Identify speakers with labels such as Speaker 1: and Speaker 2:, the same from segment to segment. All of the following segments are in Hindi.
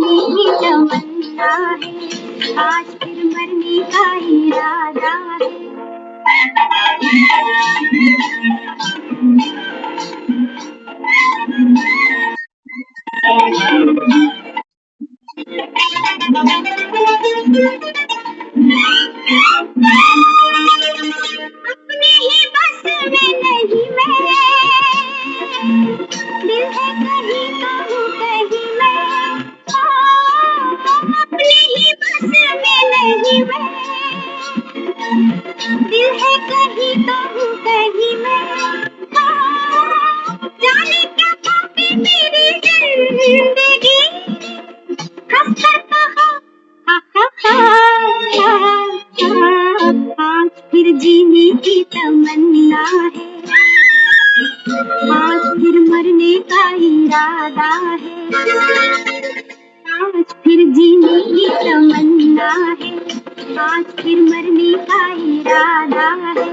Speaker 1: जीने की तमन्ना है, आज फिर मरने का इरादा है। अपने ही बस में नहीं मैं, दिल है कहीं तो हूँ कहीं मैं, अपने ही बस में नहीं मैं, दिल है कहीं तो हूँ कहीं मैं, जाने क्या पापी मेरी जिंदगी, हंस कर कहा हा हा हा, आज फिर जीने की तमन्ना है, आज फिर मरने का इरादा है, आज फिर जीने की तमन्ना है, आज फिर मरने का इरादा है।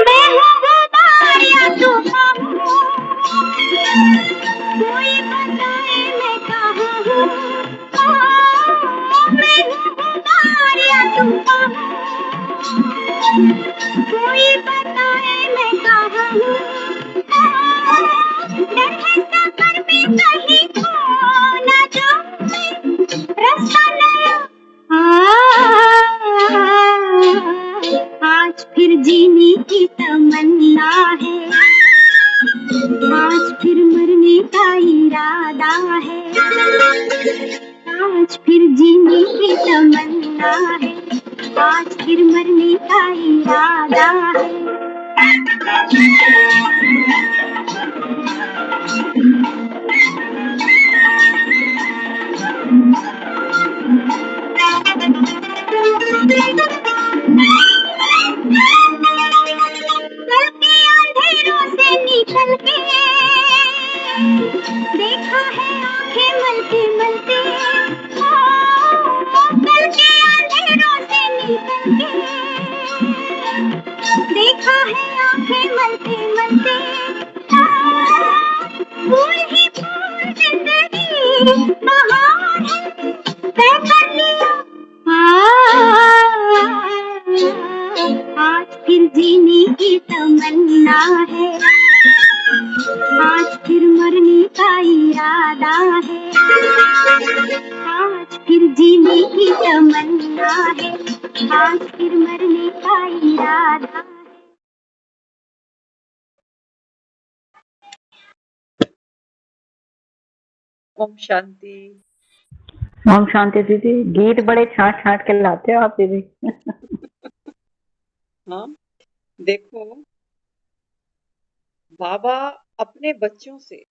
Speaker 1: मैं हूँ गुबार या तूफान, कोई बताए मैं कहाँ हूँ, मैं हूँ गुबार या तूफान, कोई बताए मैं कहाँ हूँ, डर है सफर में कहीं खो न जाऊं मैं, रास्ता नया आज फिर जीने की तमन्ना है, आज फिर मरने का इरादा है, आज फिर जीने की तमन्ना है, आज फिर मरने का इरादा है। कल के अंधेरों से निकल के देखा है आंखें मलते मलते, कल के अंधेरों से निकल के देखा है आंखें मलते मलते, फूल ही फूल जिंदगी बहार है, तय कर लिया आज फिर जीने की तमन्ना है, आज फिर मरने का इरादा है, आज फिर जीने की तमन्ना है, आज फिर मरने का इरादा है।
Speaker 2: ओम शांति।
Speaker 3: ओम शांति दीदी। गीत बड़े छाट छाट के लाते हो आप दीदी।
Speaker 2: हाँ, देखो बाबा अपने बच्चों से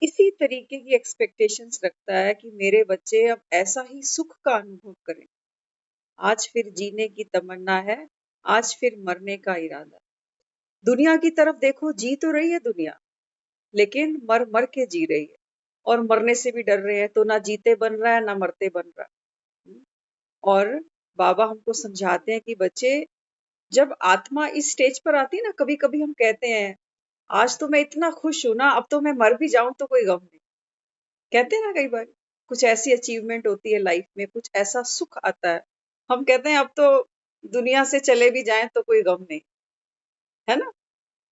Speaker 2: इसी तरीके की एक्सपेक्टेशंस रखता है कि मेरे बच्चे अब ऐसा ही सुख का अनुभव करें। आज फिर जीने की तमन्ना है, आज फिर मरने का इरादा। दुनिया की तरफ देखो, जी तो रही है दुनिया, लेकिन मर मर के जी रही है और मरने से भी डर रहे हैं, तो ना जीते बन रहा है ना मरते बन रहा है। और बाबा हमको समझाते हैं कि बच्चे, जब आत्मा इस स्टेज पर आती है ना, कभी कभी हम कहते हैं आज तो मैं इतना खुश हूं ना, अब तो मैं मर भी जाऊं तो कोई गम नहीं। कहते हैं ना, कई बार कुछ ऐसी अचीवमेंट होती है लाइफ में, कुछ ऐसा सुख आता है, हम कहते हैं अब तो दुनिया से चले भी जाएं तो कोई गम नहीं, है ना।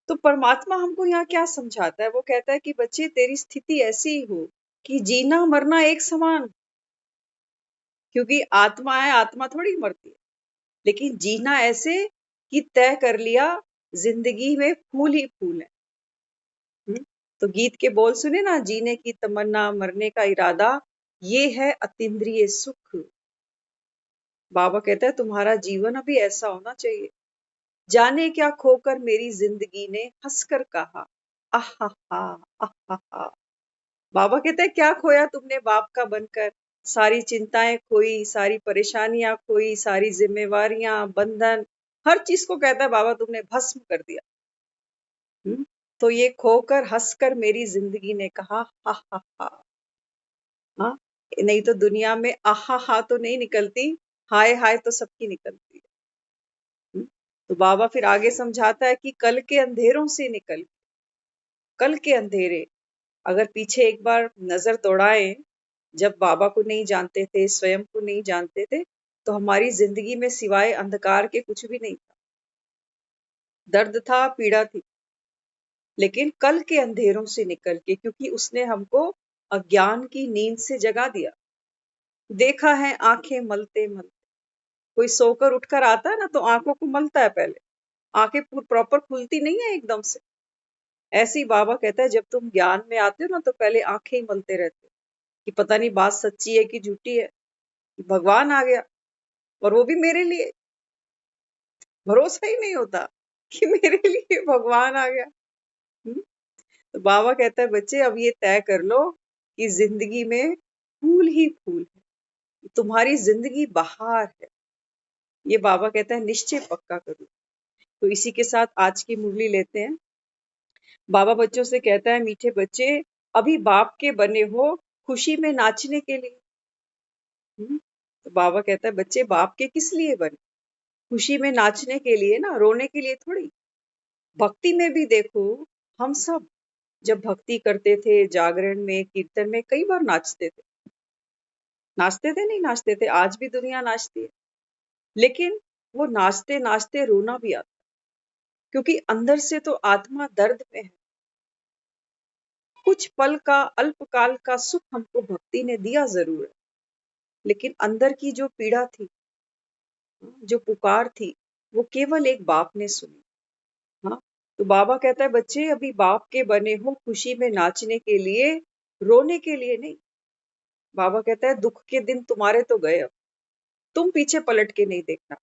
Speaker 2: तो परमात्मा हमको यहाँ क्या समझाता है, वो कहता है कि बच्चे तेरी स्थिति ऐसी ही हो कि जीना मरना एक समान, क्योंकि आत्मा है, आत्मा थोड़ी मरती है, लेकिन जीना ऐसे कि तय कर लिया जिंदगी में फूल ही फूल है। तो गीत के बोल सुने ना, जीने की तमन्ना मरने का इरादा, ये है अतीन्द्रिय सुख। बाबा कहता है तुम्हारा जीवन अभी ऐसा होना चाहिए, जाने क्या खोकर मेरी जिंदगी ने हंसकर कहा आहा हा आहा हा। बाबा कहते हैं क्या खोया तुमने बाप का बनकर, सारी चिंताएं खोई, सारी परेशानियां खोई, सारी जिम्मेवारियां, बंधन, हर चीज को कहता है बाबा तुमने भस्म कर दिया। तो ये खोकर हंसकर मेरी जिंदगी ने कहा हा हा हा। हाँ, नहीं तो दुनिया में आहा हा तो नहीं निकलती, हाय हाय तो सबकी निकलती है। तो बाबा फिर आगे समझाता है कि कल के अंधेरों से निकल, कल के अंधेरे, अगर पीछे एक बार नजर दौड़ाएं, जब बाबा को नहीं जानते थे, स्वयं को नहीं जानते थे, तो हमारी जिंदगी में सिवाय अंधकार के कुछ भी नहीं था। दर्द था, पीड़ा थी, लेकिन कल के अंधेरों से निकल के, क्योंकि उसने हमको अज्ञान की नींद से जगा दिया। देखा है आंखें मलते मलते, कोई सोकर उठकर आता है ना तो आंखों को मलता है पहले, आंखें प्रॉपर खुलती नहीं है एकदम से। ऐसे ही बाबा कहता है जब तुम ज्ञान में आते हो ना तो पहले आंखें ही मलते रहते हो कि पता नहीं बात सच्ची है कि झूठी है, कि भगवान आ गया और वो भी मेरे लिए। भरोसा ही नहीं होता कि मेरे लिए भगवान आ गया। हम्म? तो बाबा कहता है बच्चे अब ये तय कर लो कि जिंदगी में फूल ही फूल है, तुम्हारी जिंदगी बहार है। ये बाबा कहता है निश्चय पक्का करो। तो इसी के साथ आज की मुरली लेते हैं। बाबा बच्चों से कहता है मीठे बच्चे, अभी बाप के बने हो खुशी में नाचने के लिए। तो बाबा कहता है बच्चे बाप के किस लिए बने? खुशी में नाचने के लिए ना, रोने के लिए थोड़ी। भक्ति में भी देखो, हम सब जब भक्ति करते थे, जागरण में, कीर्तन में कई बार नाचते थे। नाचते थे नहीं नाचते थे, आज भी दुनिया नाचती है। लेकिन वो नाचते नाचते रोना भी आता, क्योंकि अंदर से तो आत्मा दर्द में है। कुछ पल का, अल्पकाल का सुख हमको भक्ति ने दिया जरूर है, लेकिन अंदर की जो पीड़ा थी, जो पुकार थी, वो केवल एक बाप ने सुनी। हाँ, तो बाबा कहता है बच्चे अभी बाप के बने हो खुशी में नाचने के लिए, रोने के लिए नहीं। बाबा कहता है दुख के दिन तुम्हारे तो गए, अब तुम पीछे पलट के नहीं देखना।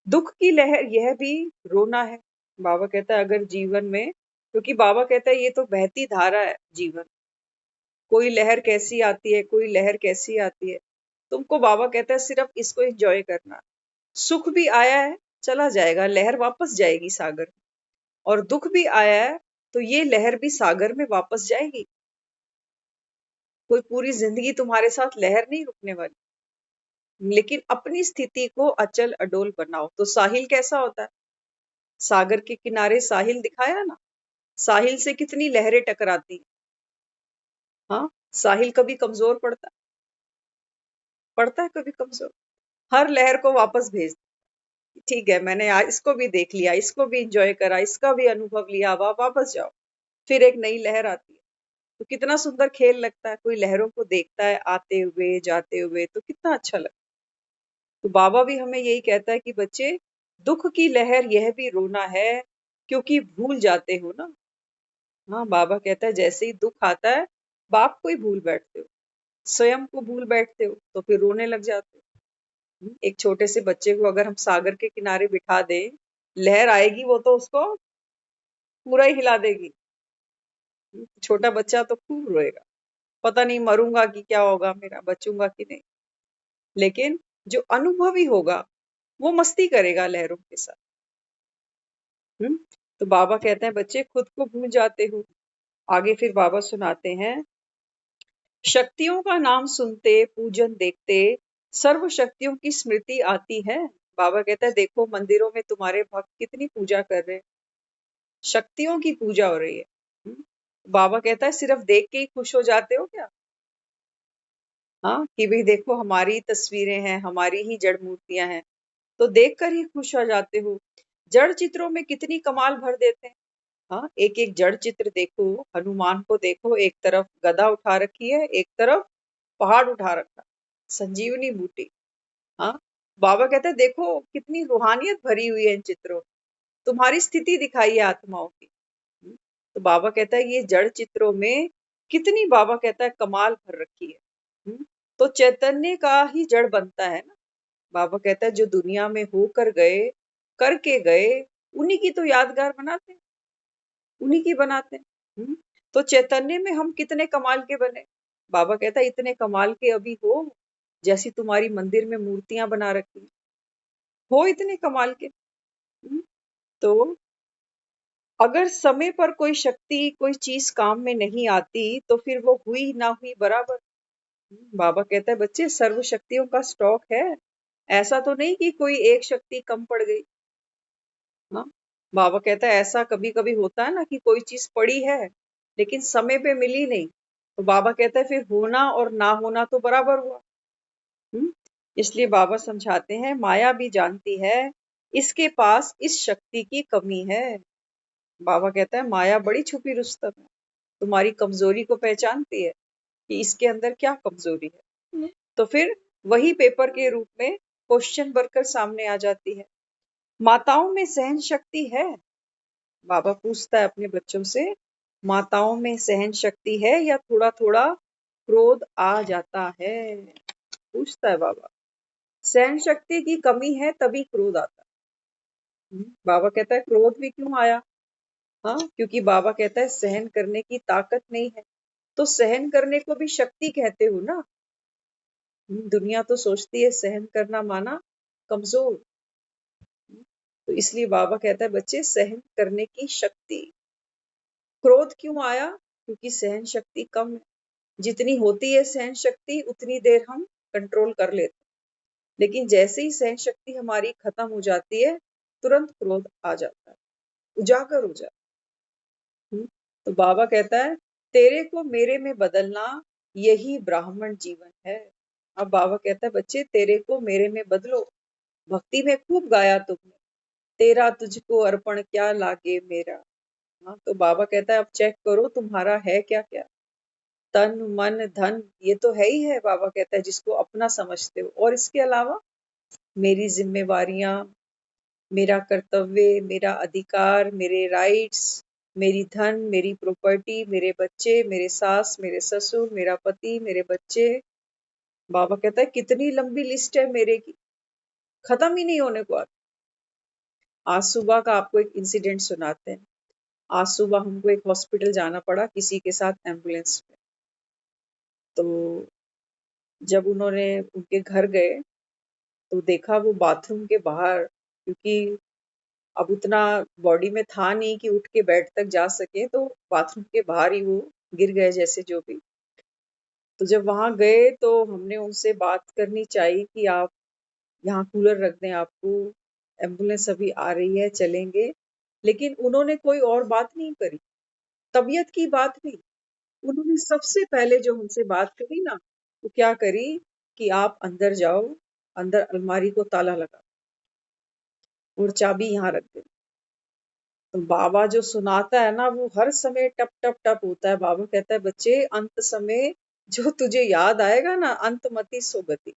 Speaker 2: दुख की लहर यह भी रोना है। बाबा कहता है अगर जीवन में, क्योंकि बाबा कहता है ये तो बहती धारा है जीवन, कोई लहर कैसी आती है, कोई लहर कैसी आती है। तुमको बाबा कहता है सिर्फ इसको एंजॉय करना। सुख भी आया है, चला जाएगा, लहर वापस जाएगी सागर में। और दुख भी आया है तो ये लहर भी सागर में वापस जाएगी। कोई पूरी जिंदगी तुम्हारे साथ लहर नहीं रुकने वाली। लेकिन अपनी स्थिति को अचल अडोल बनाओ। तो साहिल कैसा होता है? सागर के किनारे साहिल दिखाया ना, साहिल से कितनी लहरें टकराती हैं। हाँ, साहिल कभी कमजोर पड़ता है कभी कमजोर, हर लहर को वापस भेज, ठीक है मैंने आज इसको भी देख लिया, इसको भी इंजॉय करा, इसका भी अनुभव लिया, अब आप वापस जाओ। फिर एक नई लहर आती है, तो कितना सुंदर खेल लगता है। कोई लहरों को देखता है आते हुए जाते हुए, तो कितना अच्छा लगता है। तो बाबा भी हमें यही कहता है कि बच्चे दुख की लहर यह भी रोना है, क्योंकि भूल जाते हो ना। हाँ, बाबा कहता है जैसे ही दुख आता है, बाप को ही भूल बैठते हो, स्वयं को भूल बैठते हो, तो फिर रोने लग जाते हो। एक छोटे से बच्चे को अगर हम सागर के किनारे बिठा दें, लहर आएगी वो तो उसको पूरा ही हिला देगी। छोटा बच्चा तो खूब रोएगा, पता नहीं मरूंगा कि क्या होगा मेरा, बचूंगा कि नहीं। लेकिन जो अनुभवी होगा वो मस्ती करेगा लहरों के साथ। तो बाबा कहते हैं बच्चे खुद को भूल जाते हो। आगे फिर बाबा सुनाते हैं, शक्तियों का नाम सुनते, पूजन देखते, सर्व शक्तियों की स्मृति आती है। बाबा कहता है देखो मंदिरों में तुम्हारे भक्त कितनी पूजा कर रहे हैं, शक्तियों की पूजा हो रही है। बाबा कहता है सिर्फ देख के ही खुश हो जाते हो क्या? हाँ, कि भाई देखो हमारी तस्वीरें हैं, हमारी ही जड़ मूर्तियां हैं, तो देखकर ही खुश हो जाते हो। जड़ चित्रों में कितनी कमाल भर देते हैं। हाँ, एक एक जड़ चित्र देखो, हनुमान को देखो, एक तरफ गदा उठा रखी है, एक तरफ पहाड़ उठा रखा, संजीवनी बूटी। हाँ, बाबा कहते हैं देखो कितनी रूहानियत भरी हुई है इन चित्रों में, तुम्हारी स्थिति दिखाई है आत्माओं की। तो बाबा कहता है ये जड़ चित्रों में कितनी, बाबा कहता है कमाल भर रखी है। तो चैतन्य का ही जड़ बनता है ना। बाबा कहता है जो दुनिया में होकर गए, करके गए, उन्हीं की तो यादगार बनाते हैं, उन्हीं की बनाते हैं। तो चैतन्य में हम कितने कमाल के बने। बाबा कहता है इतने कमाल के अभी हो, जैसी तुम्हारी मंदिर में मूर्तियां बना रखी हो इतने कमाल के। तो अगर समय पर कोई शक्ति, कोई चीज काम में नहीं आती तो फिर वो हुई ना हुई बराबर। बाबा कहता है बच्चे सर्व शक्तियों का स्टॉक है, ऐसा तो नहीं कि कोई एक शक्ति कम पड़ गई। हाँ, बाबा कहता है ऐसा कभी कभी होता है ना कि कोई चीज पड़ी है लेकिन समय पे मिली नहीं, तो बाबा कहता है फिर होना और ना होना तो बराबर हुआ। हम्म, इसलिए बाबा समझाते हैं माया भी जानती है इसके पास इस शक्ति की कमी है। बाबा कहता है माया बड़ी छुपी रुस्तम है, तुम्हारी कमजोरी को पहचानती है कि इसके अंदर क्या कमजोरी है। तो फिर वही पेपर के रूप में क्वेश्चन बनकर सामने आ जाती है। माताओं में सहन शक्ति है? बाबा पूछता है अपने बच्चों से, माताओं में सहन शक्ति है या थोड़ा थोड़ा क्रोध आ जाता है? पूछता है बाबा। सहन शक्ति की कमी है तभी क्रोध आता है। बाबा कहता है क्रोध भी क्यों आया? हाँ, क्योंकि बाबा कहता है सहन करने की ताकत नहीं है, तो सहन करने को भी शक्ति कहते हो ना। दुनिया तो सोचती है सहन करना माना कमजोर। तो इसलिए बाबा कहता है बच्चे सहन करने की शक्ति। क्रोध क्यों आया? क्योंकि सहन शक्ति कम है। जितनी होती है सहन शक्ति उतनी देर हम कंट्रोल कर लेते हैं, लेकिन जैसे ही सहन शक्ति हमारी खत्म हो जाती है तुरंत क्रोध आ जाता है, उजागर हो जाता है। तो बाबा कहता है तेरे को मेरे में बदलना यही ब्राह्मण जीवन है। अब बाबा कहता है बच्चे तेरे को मेरे में बदलो। भक्ति में खूब गाया तुमने, तेरा तुझको अर्पण क्या लागे मेरा। हाँ, तो बाबा कहता है अब चेक करो तुम्हारा है क्या क्या, तन मन धन ये तो है ही है। बाबा कहता है जिसको अपना समझते हो, और इसके अलावा मेरी जिम्मेवारियां, मेरा कर्तव्य, मेरा अधिकार, मेरे राइट्स, मेरी धन, मेरी प्रॉपर्टी, मेरे बच्चे, मेरे सास, मेरे ससुर, मेरा पति, मेरे बच्चे। बाबा कहता है कितनी लंबी लिस्ट है मेरे की, खत्म ही नहीं होने को आती। आज सुबह का आपको एक इंसिडेंट सुनाते हैं। आज सुबह हमको एक हॉस्पिटल जाना पड़ा किसी के साथ एम्बुलेंस में। तो जब उन्होंने उनके घर गए तो देखा वो बाथरूम के बाहर, क्योंकि अब उतना बॉडी में था नहीं कि उठ के बेड तक जा सके, तो बाथरूम के बाहर ही वो गिर गए जैसे जो भी। तो जब वहां गए तो हमने उनसे बात करनी चाहिए कि आप यहाँ कूलर रख दें, आपको एम्बुलेंस अभी आ रही है चलेंगे, लेकिन उन्होंने कोई और बात नहीं करी, तबीयत की बात नहीं। उन्होंने सबसे पहले जो हमसे बात करी ना, वो क्या करी कि आप अंदर जाओ, अंदर अलमारी को ताला लगा और चाबी यहाँ रख दे। तो बाबा जो सुनाता है ना वो हर समय टप टप टप होता है। बाबा कहता है बच्चे अंत समय जो तुझे याद आएगा ना, अंत मति सो गति।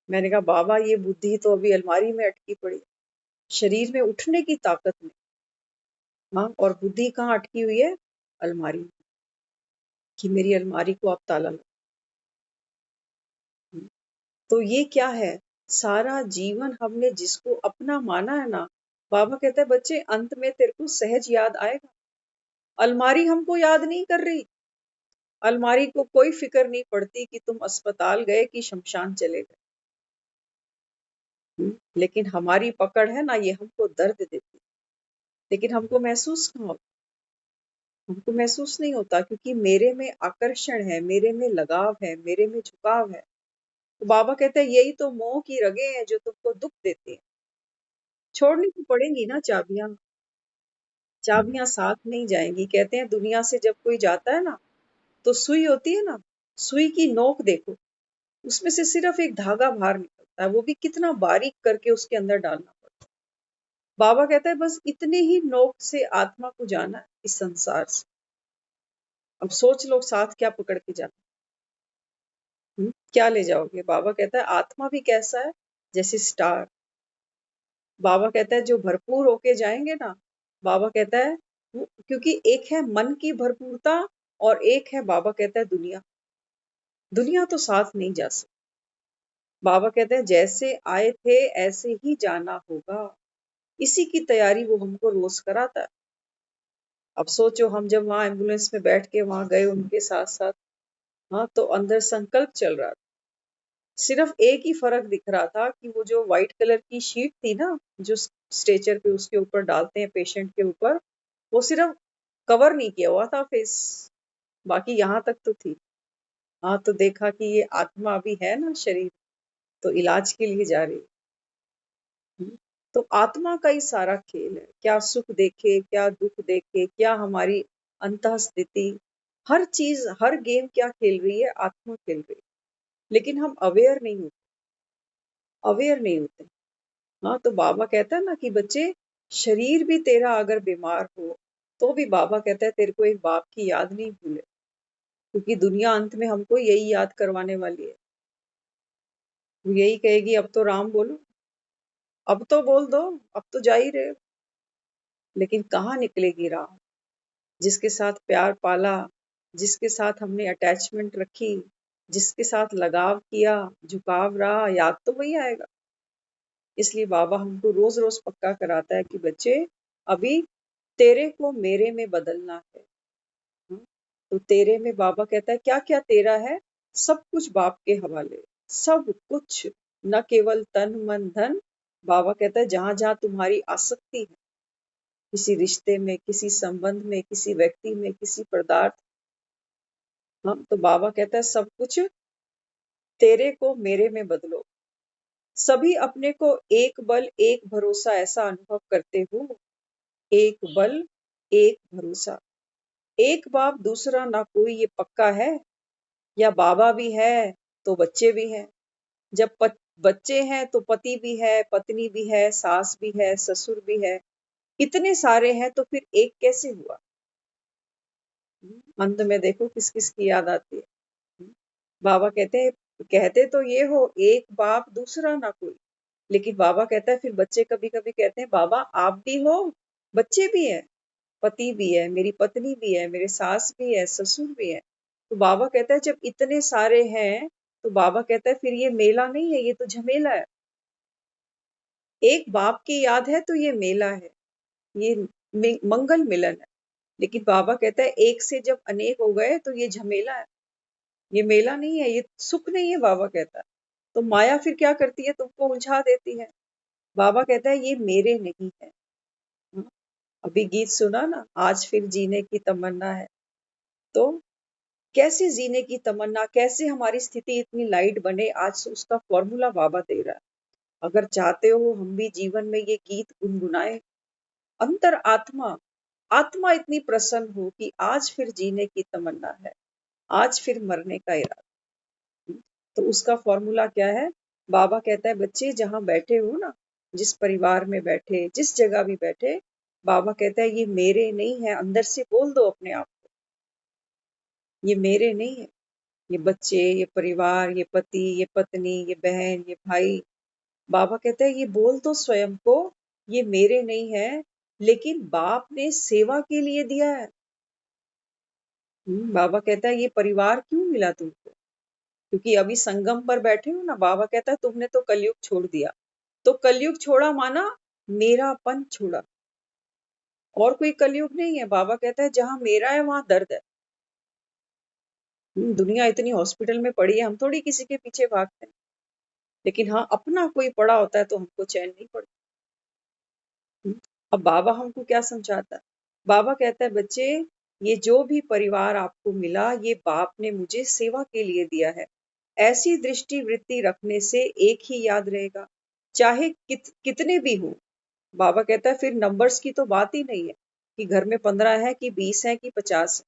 Speaker 2: मैंने कहा बाबा ये बुद्धि तो अभी अलमारी में अटकी पड़ी, शरीर में उठने की ताकत नहीं। हाँ, और बुद्धि कहाँ अटकी हुई है? अलमारी में, कि मेरी अलमारी को आप ताला लगा। तो ये क्या है? सारा जीवन हमने जिसको अपना माना है ना, बाबा कहता है बच्चे अंत में तेरे को सहज याद आएगा। अलमारी हमको याद नहीं कर रही, अलमारी को कोई फिक्र नहीं पड़ती कि तुम अस्पताल गए कि शमशान चले गए। लेकिन हमारी पकड़ है ना, ये हमको दर्द देती, लेकिन हमको महसूस कहाँ होता? हमको महसूस नहीं होता, क्योंकि मेरे में आकर्षण है, मेरे में लगाव है, मेरे में झुकाव है। तो बाबा कहते हैं यही तो मोह की रगे हैं जो तुमको दुख देती हैं। छोड़नी तो पड़ेंगी ना चाबियां, चाबियां साथ नहीं जाएंगी। कहते हैं दुनिया से जब कोई जाता है ना, तो सुई होती है ना, सुई की नोक देखो, उसमें से सिर्फ एक धागा बाहर निकलता है, वो भी कितना बारीक करके उसके अंदर डालना पड़ता है। बाबा कहता है बस इतने ही नोक से आत्मा को जाना है इस संसार से। अब सोच लो साथ क्या पकड़ के जाना, क्या ले जाओगे? बाबा कहता है आत्मा भी कैसा है? जैसे स्टार। बाबा कहता है जो भरपूर होके जाएंगे ना, बाबा कहता है क्योंकि एक है मन की भरपूरता और एक है बाबा कहता है दुनिया। दुनिया तो साथ नहीं जा सकती। बाबा कहते हैं जैसे आए थे ऐसे ही जाना होगा, इसी की तैयारी वो हमको रोज कराता है। अब सोचो हम जब वहां एम्बुलेंस में बैठ के वहां गए उनके साथ साथ, हाँ, तो अंदर संकल्प चल रहा था। सिर्फ एक ही फर्क दिख रहा था कि वो जो व्हाइट कलर की शीट थी ना, जो स्ट्रेचर पे उसके ऊपर डालते हैं पेशेंट के ऊपर, वो सिर्फ कवर नहीं किया हुआ था फेस, बाकी यहाँ तक तो थी। हाँ, तो देखा कि ये आत्मा अभी है ना शरीर, तो इलाज के लिए जा रही है। तो आत्मा का ही सारा खेल है, क्या सुख देखे, क्या दुख देखे, क्या हमारी अंतः स्थिति, हर चीज, हर गेम क्या खेल रही है, आत्मा खेल रही है। लेकिन हम अवेयर नहीं होते, अवेयर नहीं होते। हाँ, तो बाबा कहता है ना कि बच्चे, शरीर भी तेरा अगर बीमार हो तो भी बाबा कहता है तेरे को एक बाप की याद नहीं भूले, क्योंकि दुनिया अंत में हमको यही याद करवाने वाली है। वो यही कहेगी अब तो राम बोलो, अब तो बोल दो, अब तो जा ही रहे हो। लेकिन कहाँ निकलेगी राह? जिसके साथ प्यार पाला, जिसके साथ हमने अटैचमेंट रखी, जिसके साथ लगाव किया, झुकाव रहा, याद तो वही आएगा। इसलिए बाबा हमको रोज रोज पक्का कराता है कि बच्चे, अभी तेरे को मेरे में बदलना है। तो तेरे में बाबा कहता है क्या क्या तेरा है, सब कुछ बाप के हवाले, सब कुछ, न केवल तन मन धन। बाबा कहता है जहां जहां तुम्हारी आसक्ति है, किसी रिश्ते में, किसी संबंध में, किसी व्यक्ति में, किसी पदार्थ, हाँ, तो बाबा कहता है सब कुछ तेरे को मेरे में बदलो। सभी अपने को एक बल एक भरोसा ऐसा अनुभव करते हो, एक बल एक भरोसा, एक बाप दूसरा ना कोई, ये पक्का है। या बाबा भी है तो बच्चे भी हैं, जब बच्चे हैं तो पति भी है, पत्नी भी है, सास भी है, ससुर भी है, इतने सारे हैं तो फिर एक कैसे हुआ? अंत में देखो किस किस की याद आती है। बाबा कहते तो ये हो एक बाप दूसरा ना कोई, लेकिन बाबा कहता है फिर बच्चे कभी कभी कहते हैं बाबा आप भी हो, बच्चे भी है, पति भी है, मेरी पत्नी भी है, मेरे सास भी है, ससुर भी है। तो बाबा कहता है जब इतने सारे हैं, तो बाबा कहता है फिर ये मेला नहीं है, ये तो झमेला है। एक बाप की याद है तो ये मेला है, ये मंगल मिलन है। लेकिन बाबा कहता है एक से जब अनेक हो गए तो ये झमेला है, ये मेला नहीं है, ये सुख नहीं है। बाबा कहता है तो माया फिर क्या करती है, तुमको उलझा देती है। बाबा कहता है ये मेरे नहीं है। हाँ, अभी गीत सुना ना, आज फिर जीने की तमन्ना है। तो कैसे जीने की तमन्ना, कैसे हमारी स्थिति इतनी लाइट बने, आज उसका फॉर्मूला बाबा दे रहा है। अगर चाहते हो हम भी जीवन में ये गीत गुनगुनाए, अंतर आत्मा, आत्मा इतनी प्रसन्न हो कि आज फिर जीने की तमन्ना है, आज फिर मरने का इरादा। तो उसका फॉर्मूला क्या है? बाबा कहता है बच्चे जहां बैठे हो ना, जिस परिवार में बैठे, जिस जगह भी बैठे, बाबा कहता है ये मेरे नहीं है। अंदर से बोल दो अपने आप को, ये मेरे नहीं है। ये बच्चे, ये परिवार, ये पति, ये पत्नी, ये बहन, ये भाई, बाबा कहता है ये बोल तो स्वयं को, ये मेरे नहीं है, लेकिन बाप ने सेवा के लिए दिया है। बाबा कहता है ये परिवार क्यों मिला तुमको? क्योंकि अभी संगम पर बैठे हो ना, बाबा कहता है तुमने तो कलयुग छोड़ दिया। तो कलयुग छोड़ा माना मेरापन छोड़ा, और कोई कलयुग नहीं है। बाबा कहता है जहां मेरा है वहां दर्द है। दुनिया इतनी हॉस्पिटल में पड़ी है, हम थोड़ी किसी के पीछे भागते हैं, लेकिन हाँ अपना कोई पड़ा होता है तो हमको चैन नहीं पड़ता। अब बाबा हमको क्या समझाता है? बाबा कहता है बच्चे, ये जो भी परिवार आपको मिला, ये बाप ने मुझे सेवा के लिए दिया है। ऐसी दृष्टि वृत्ति रखने से एक ही याद रहेगा, चाहे कितने भी हो। बाबा कहता है फिर नंबर्स की तो बात ही नहीं है कि घर में 15 है कि 20 है कि 50 है।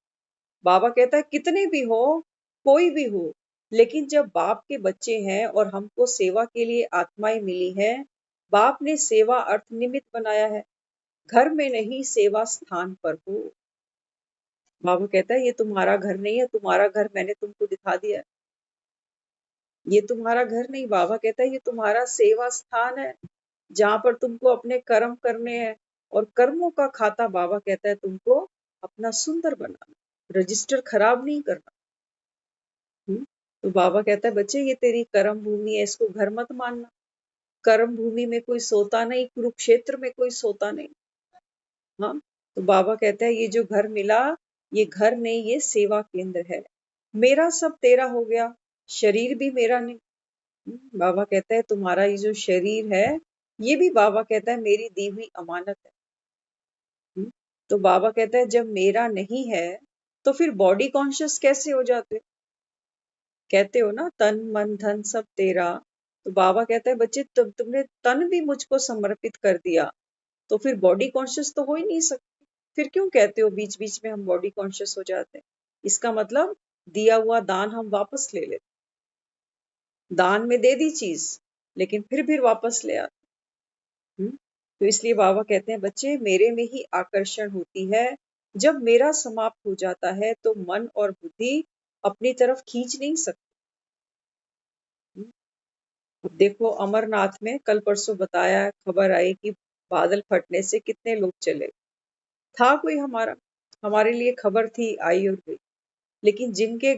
Speaker 2: बाबा कहता है कितने भी हो, कोई भी हो, लेकिन जब बाप के बच्चे हैं और हमको सेवा के लिए आत्माएं मिली है, बाप ने सेवा अर्थ निमित्त बनाया है, घर में नहीं सेवा स्थान पर हो। बाबा कहता है ये तुम्हारा घर नहीं है, तुम्हारा घर मैंने तुमको दिखा दिया है। ये तुम्हारा घर नहीं, बाबा कहता है ये तुम्हारा सेवा स्थान है, जहां पर तुमको अपने कर्म करने हैं। और कर्मों का खाता बाबा कहता है तुमको अपना सुंदर बनाना, रजिस्टर खराब नहीं करना। तो बाबा कहता है बच्चे ये तेरी कर्म भूमि है, इसको घर मत मानना। कर्म भूमि में कोई सोता नहीं, कुरुक्षेत्र में कोई सोता नहीं। हाँ, तो बाबा कहता है ये जो घर मिला, ये घर नहीं, ये सेवा केंद्र है। मेरा सब तेरा हो गया, शरीर भी मेरा नहीं। बाबा कहता है तुम्हारा ये जो शरीर है, ये भी बाबा कहता है मेरी दी हुई अमानत है। तो बाबा कहता है जब मेरा नहीं है तो फिर बॉडी कॉन्शियस कैसे हो जाते हो? कहते हो ना तन मन धन सब तेरा। तो बाबा कहता है बच्चे तुमने तन भी मुझको समर्पित कर दिया तो फिर बॉडी कॉन्शियस तो हो ही नहीं सकती। फिर क्यों कहते हो बीच बीच में हम बॉडी कॉन्शियस हो जाते हैं? इसका मतलब दिया हुआ दान हम वापस ले लेते। दान में दे दी चीज लेकिन फिर वापस ले आते। तो इसलिए बाबा कहते हैं बच्चे मेरे में ही आकर्षण होती है। जब मेरा समाप्त हो जाता है तो मन और बुद्धि अपनी तरफ खींच नहीं सकती। अब देखो अमरनाथ में कल परसों बताया, खबर आई कि बादल फटने से कितने लोग चले। था कोई हमारा, हमारे लिए खबर थी, आई और गई। लेकिन जिनके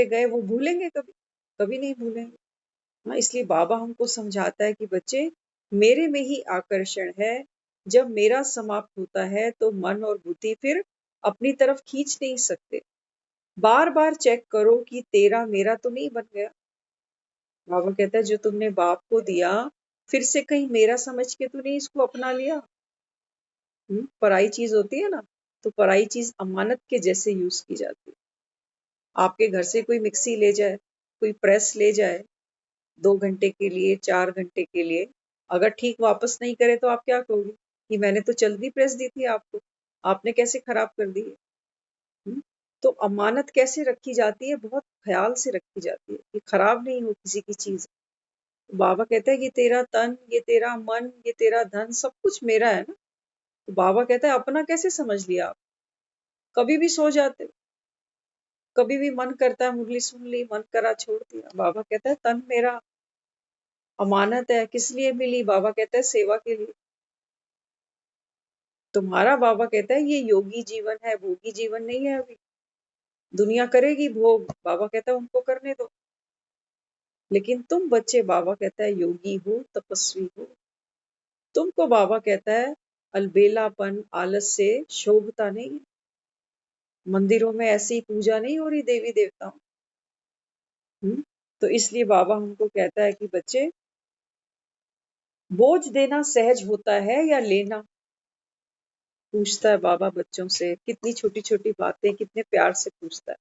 Speaker 2: गए वो भूलेंगे कभी? कभी नहीं भूलेंगे। हाँ, इसलिए बाबा हमको समझाता है कि बच्चे मेरे में ही आकर्षण है। जब मेरा समाप्त होता है तो मन और बुद्धि फिर अपनी तरफ खींच नहीं सकते। बार बार चेक करो कि तेरा मेरा तो नहीं बन गया। बाबा कहता है जो तुमने बाप को दिया फिर से कहीं मेरा समझ के तो नहीं इसको अपना लिया। पराई चीज होती है ना, तो पराई चीज अमानत के जैसे यूज की जाती है। आपके घर से कोई मिक्सी ले जाए, कोई प्रेस ले जाए 2 घंटे के लिए, 4 घंटे के लिए, अगर ठीक वापस नहीं करे तो आप क्या कहोगे कि मैंने तो जल्दी प्रेस दी थी आपको, आपने कैसे खराब कर दी है? तो अमानत कैसे रखी जाती है? बहुत ख्याल से रखी जाती है कि खराब नहीं हो किसी की चीज। बाबा कहता है कि तेरा तन, ये तेरा मन, ये तेरा धन सब कुछ मेरा है ना। तो बाबा कहता है अपना कैसे समझ लिया आप? कभी भी सो जाते हो, कभी भी मन करता है मुरली सुन ली, मन करा छोड़ दिया। बाबा कहता है तन मेरा अमानत है। किस लिए मिली? बाबा कहता है सेवा के लिए। तुम्हारा बाबा कहता है ये योगी जीवन है, भोगी जीवन नहीं है। अभी दुनिया करेगी भोग, बाबा कहता है उनको करने दो। लेकिन तुम बच्चे, बाबा कहता है योगी हो, तपस्वी हो। तुमको बाबा कहता है अलबेलापन आलस से शोभता नहीं है। मंदिरों में ऐसी पूजा नहीं हो रही देवी देवताओं। तो इसलिए बाबा हमको कहता है कि बच्चे बोझ देना सहज होता है या लेना? पूछता है बाबा बच्चों से, कितनी छोटी छोटी बातें कितने प्यार से पूछता है।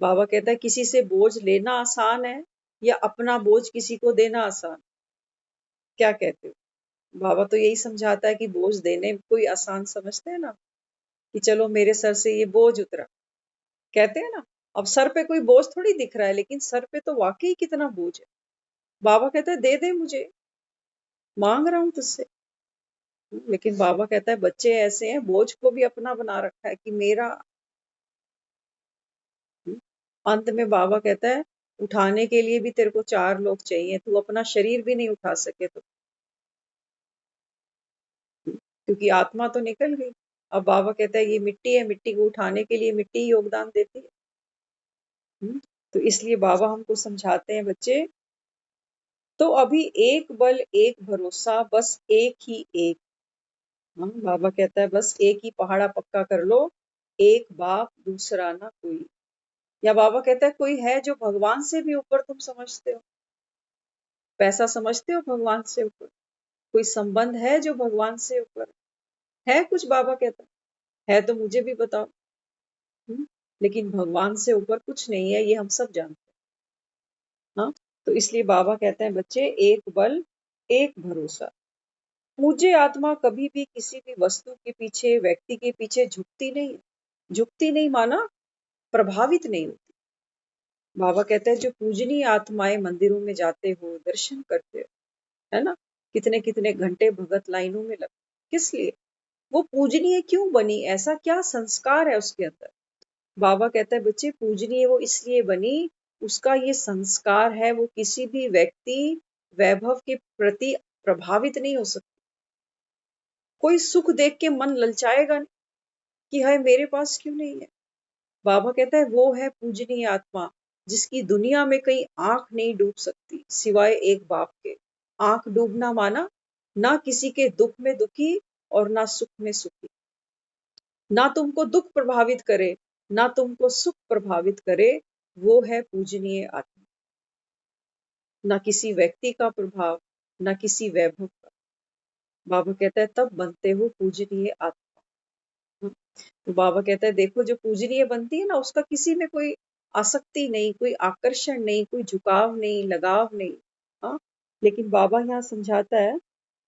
Speaker 2: बाबा कहता है किसी से बोझ लेना आसान है या अपना बोझ किसी को देना आसान? क्या कहते हो? बाबा तो यही समझाता है कि बोझ देने में कोई आसान समझते हैं ना, कि चलो मेरे सर से ये बोझ उतरा, कहते हैं ना। अब सर पे कोई बोझ थोड़ी दिख रहा है, लेकिन सर पे तो वाकई कितना बोझ है। बाबा कहता है दे दे मुझे, मांग रहा हूं तुझसे। लेकिन बाबा कहता है बच्चे ऐसे हैं, बोझ को भी अपना बना रखा है कि मेरा। अंत में बाबा कहता है उठाने के लिए भी तेरे को 4 लोग चाहिए, तू अपना शरीर भी नहीं उठा सके तो, क्योंकि आत्मा तो निकल गई। अब बाबा कहता है ये मिट्टी है, मिट्टी को उठाने के लिए मिट्टी ही योगदान देती है। तो इसलिए बाबा हमको समझाते हैं बच्चे, तो अभी एक बल एक भरोसा, बस एक ही एक। बाबा कहता है बस एक ही पहाड़ा पक्का कर लो, एक बाप दूसरा ना कोई। या बाबा कहता है कोई है जो भगवान से भी ऊपर तुम समझते हो? पैसा समझते हो भगवान से ऊपर? कोई संबंध है जो भगवान से ऊपर है? कुछ बाबा कहता है तो मुझे भी बताओ। लेकिन भगवान से ऊपर कुछ नहीं है, ये हम सब जानते हैं। हाँ, तो इसलिए बाबा कहते हैं बच्चे एक बल एक भरोसा। पूज्य आत्मा कभी भी किसी भी वस्तु के पीछे, व्यक्ति के पीछे झुकती नहीं। झुकती नहीं माना प्रभावित नहीं होती। बाबा कहते हैं जो पूजनीय आत्माएं मंदिरों में जाते हो, दर्शन करते हो, है ना, कितने कितने घंटे भगत लाइनों में लग, किस लिए? वो पूजनीय क्यों बनी? ऐसा क्या संस्कार है उसके अंदर? बाबा कहता है बच्चे पूजनीय वो इसलिए बनी, उसका ये संस्कार है, वो किसी भी व्यक्ति वैभव के प्रति प्रभावित नहीं हो सकती। कोई सुख देख के मन ललचाएगा नहीं कि हाय मेरे पास क्यों नहीं है। बाबा कहता है वो है पूजनीय आत्मा, जिसकी दुनिया में कहीं आंख नहीं डूब सकती सिवाय एक बाप के। आंख डूबना माना ना किसी के दुख में दुखी और ना सुख में सुखी। ना तुमको दुख प्रभावित करे, ना तुमको सुख प्रभावित करे, वो है पूजनीय आत्मा। ना किसी व्यक्ति का प्रभाव, ना किसी वैभव का। बाबा कहता है तब बनते हो पूजनीय आत्मा। हम्म, तो बाबा कहता है देखो जो पूजनीय बनती है ना उसका किसी में कोई आसक्ति नहीं, कोई आकर्षण नहीं, कोई झुकाव नहीं, लगाव नहीं। हाँ, लेकिन बाबा यहाँ समझाता है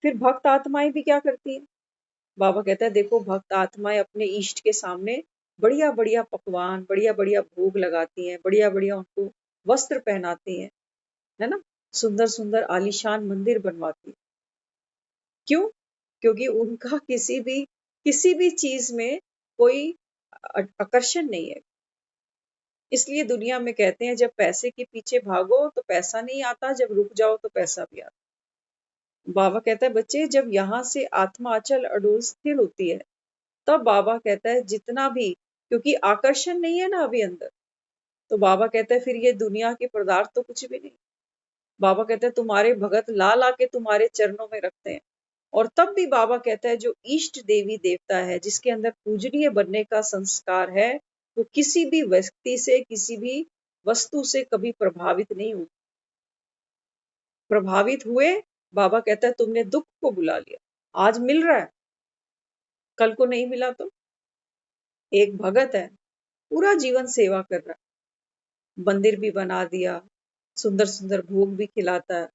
Speaker 2: फिर भक्त आत्माएं भी क्या करती हैं। बाबा कहता है देखो भक्त आत्माएं अपने इष्ट के सामने बढ़िया बढ़िया पकवान, बढ़िया बढ़िया भोग लगाती हैं, बढ़िया बढ़िया उनको वस्त्र पहनाती हैं, है ना, सुंदर सुंदर आलीशान मंदिर बनवाती हैं। क्यों? क्योंकि उनका किसी भी चीज में कोई आकर्षण नहीं है। इसलिए दुनिया में कहते हैं जब पैसे के पीछे भागो तो पैसा नहीं आता, जब रुक जाओ तो पैसा भी आता। बाबा कहता है बच्चे जब यहाँ से आत्मा अचल अडोल स्थिर होती है तब बाबा कहता है जितना भी, क्योंकि आकर्षण नहीं है ना अभी अंदर, तो बाबा कहता है फिर ये दुनिया के पदार्थ तो कुछ भी नहीं। बाबा कहते हैं तुम्हारे भगत ला ला के तुम्हारे चरणों में रखते हैं। और तब भी बाबा कहता है जो इष्ट देवी देवता है जिसके अंदर पूजनीय बनने का संस्कार है वो किसी भी व्यक्ति से, किसी भी वस्तु से कभी प्रभावित नहीं हुए। प्रभावित हुए, बाबा कहता है तुमने दुख को बुला लिया। आज मिल रहा है, कल को नहीं मिला तो। एक भगत है, पूरा जीवन सेवा कर रहा है, मंदिर भी बना दिया, सुंदर सुंदर भोग भी खिलाता है।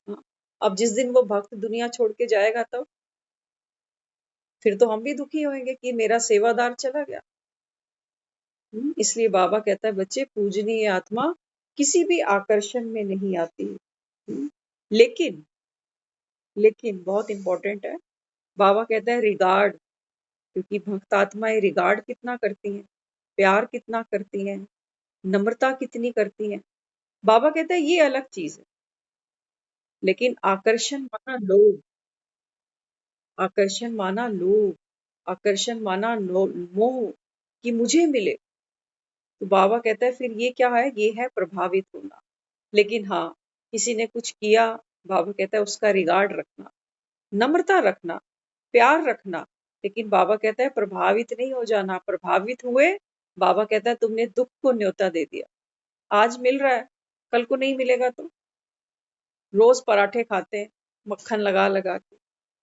Speaker 2: हाँ, अब जिस दिन वो भक्त दुनिया छोड़ के जाएगा तब फिर तो हम भी दुखी होंगे कि मेरा सेवादार चला गया। इसलिए बाबा कहता है बच्चे पूजनीय आत्मा किसी भी आकर्षण में नहीं आती। लेकिन लेकिन बहुत इंपॉर्टेंट है, बाबा कहता है रिगार्ड, क्योंकि भक्त आत्माएं रिगार्ड कितना करती हैं, प्यार कितना करती हैं, नम्रता कितनी करती हैं। बाबा कहता है ये अलग चीज है। लेकिन आकर्षण माना लोभ, आकर्षण माना लोभ, आकर्षण माना मोह कि मुझे मिले, तो बाबा कहता है फिर ये क्या है, ये है प्रभावित होना। लेकिन हाँ, किसी ने कुछ किया, बाबा कहता है उसका रिगार्ड रखना, नम्रता रखना, प्यार रखना। लेकिन बाबा कहता है प्रभावित नहीं हो जाना। प्रभावित हुए, बाबा कहता है तुमने दुख को न्योता दे दिया। आज मिल रहा है, कल को नहीं मिलेगा तो। रोज पराठे खाते हैं मक्खन लगा लगा के,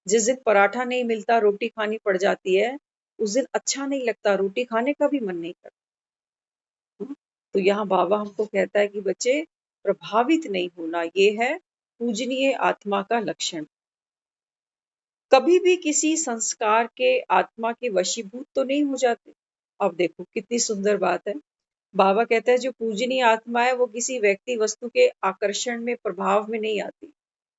Speaker 2: जिस दिन पराठा नहीं मिलता, रोटी खानी पड़ जाती है, उस दिन अच्छा नहीं लगता, रोटी खाने का भी मन नहीं करता। तो यहाँ बाबा हमको कहता है कि बच्चे प्रभावित नहीं होना, ये है पूजनीय आत्मा का लक्षण। कभी भी किसी संस्कार के आत्मा के वशीभूत तो नहीं हो जाते। अब देखो कितनी सुंदर बात है। बाबा कहता है जो पूजनीय आत्मा है वो किसी व्यक्ति वस्तु के आकर्षण में, प्रभाव में नहीं आती।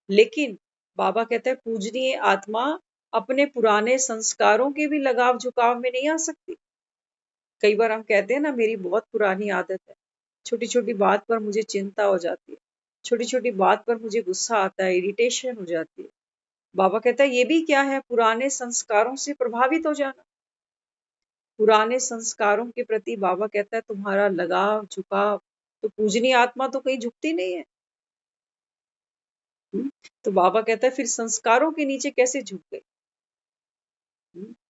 Speaker 2: लेकिन बाबा कहता है पूजनीय आत्मा अपने पुराने संस्कारों के भी लगाव झुकाव में नहीं आ सकती। कई बार हम कहते हैं ना मेरी बहुत पुरानी आदत है, छोटी छोटी बात पर मुझे चिंता हो जाती है, छोटी छोटी बात पर मुझे गुस्सा आता है, इरिटेशन हो जाती है। बाबा कहता है ये भी क्या है, पुराने संस्कारों से प्रभावित हो जाना। पुराने संस्कारों के प्रति बाबा कहता है तुम्हारा लगाव झुकाव, तो पूजनीय आत्मा तो कहीं झुकती नहीं है। तो बाबा कहता है फिर संस्कारों के नीचे कैसे झुक गए।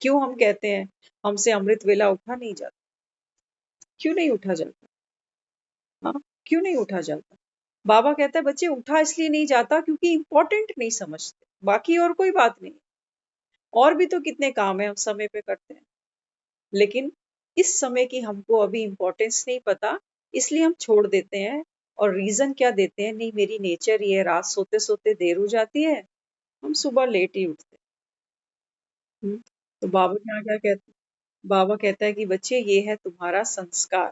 Speaker 2: क्यों हम कहते हैं हमसे अमृत वेला उठा नहीं जाता, क्यों नहीं उठा जाता। हाँ, क्यों नहीं उठा जाता। बाबा कहता है बच्चे उठा इसलिए नहीं जाता क्योंकि इंपॉर्टेंट नहीं समझते, बाकी और कोई बात नहीं। और भी तो कितने काम है हम समय पे करते हैं, लेकिन इस समय की हमको अभी इम्पोर्टेंस नहीं पता, इसलिए हम छोड़ देते हैं। और रीजन क्या देते हैं, नहीं मेरी नेचर ये है, रात सोते सोते देर हो जाती है, हम सुबह लेट ही उठते हैं। तो बाबा क्या क्या कहते, बाबा कहता है कि बच्चे ये है तुम्हारा संस्कार,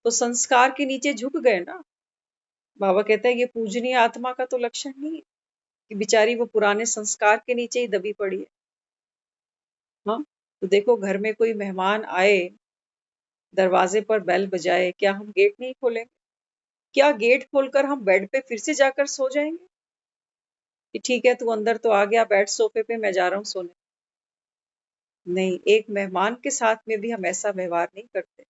Speaker 2: तो संस्कार के नीचे झुक गए ना। बाबा कहता है ये पूजनीय आत्मा का तो लक्षण नहीं है कि बेचारी वो पुराने संस्कार के नीचे ही दबी पड़ी है। हाँ, तो देखो घर में कोई मेहमान आए, दरवाजे पर बेल बजाए, क्या हम गेट नहीं खोलेंगे? क्या गेट खोलकर हम बेड पे फिर से जाकर सो जाएंगे कि ठीक है तू अंदर तो आ गया, बैठ सोफे पे, मैं जा रहा हूँ सोने? नहीं, एक मेहमान के साथ में भी हम ऐसा व्यवहार नहीं करते।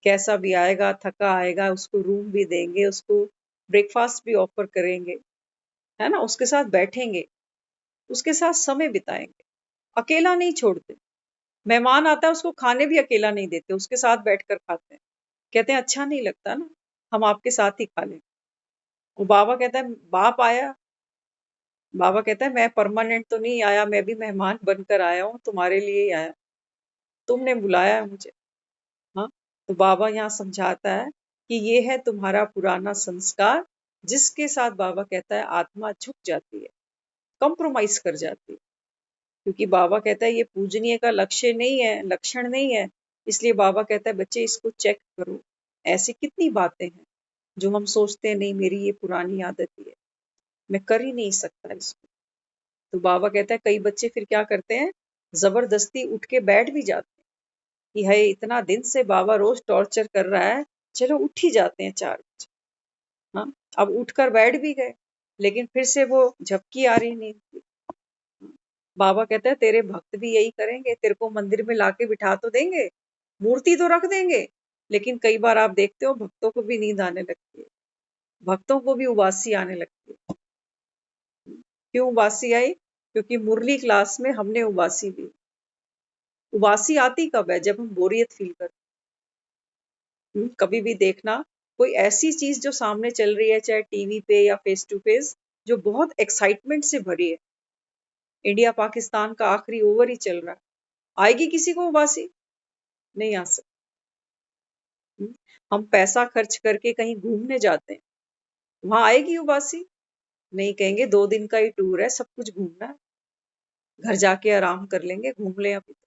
Speaker 2: कैसा भी आएगा, थका आएगा, उसको रूम भी देंगे, उसको ब्रेकफास्ट भी ऑफर करेंगे, है ना, उसके साथ बैठेंगे, उसके साथ समय बिताएंगे, अकेला नहीं छोड़ते। मेहमान आता है उसको खाने भी अकेला नहीं देते, उसके साथ बैठकर खाते हैं। कहते हैं अच्छा नहीं लगता ना, हम आपके साथ ही खा लें। वो बाबा कहता है बाप आया बाबा कहता है मैं परमानेंट तो नहीं आया, मैं भी मेहमान बनकर आया हूँ, तुम्हारे लिए ही आया, तुमने बुलाया है मुझे। हाँ, तो बाबा यहाँ समझाता है कि ये है तुम्हारा पुराना संस्कार, जिसके साथ बाबा कहता है आत्मा झुक जाती है, कंप्रोमाइज कर जाती है। क्योंकि बाबा कहता है ये पूजनीय का लक्ष्य नहीं है, लक्षण नहीं है। इसलिए बाबा कहता है बच्चे इसको चेक करो। ऐसी कितनी बातें हैं जो हम सोचते हैं नहीं मेरी ये पुरानी आदत ही है, मैं कर ही नहीं सकता इसको। तो बाबा कहता है कई बच्चे फिर क्या करते हैं, जबरदस्ती उठ के बैठ भी जाते हैं कि है इतना दिन से बाबा रोज टॉर्चर कर रहा है, चलो उठ ही जाते हैं 4 बजे। हाँ, अब उठकर बैठ भी गए, लेकिन फिर से वो झपकी आ रही नींद की। बाबा कहता है तेरे भक्त भी यही करेंगे, तेरे को मंदिर में लाके बिठा तो देंगे, मूर्ति तो रख देंगे, लेकिन कई बार आप देखते हो भक्तों को भी नींद आने लगती है, भक्तों को भी उबासी आने लगती है। क्यों उबासी आई? क्योंकि मुरली क्लास में हमने उबासी ली। उबासी आती कब है? जब हम बोरियत फील करते हैं। कभी भी देखना कोई ऐसी चीज जो सामने चल रही है, चाहे टीवी पे या फेस टू फेस, जो बहुत एक्साइटमेंट से भरी है, इंडिया पाकिस्तान का आखिरी ओवर ही चल रहा है, आएगी किसी को उबासी? नहीं आ सकती। हम पैसा खर्च करके कहीं घूमने जाते हैं, वहां आएगी उबासी? नहीं, कहेंगे 2 दिन का ही टूर है, सब कुछ घूमना है, घर जाके आराम कर लेंगे, घूम ले अभी तो।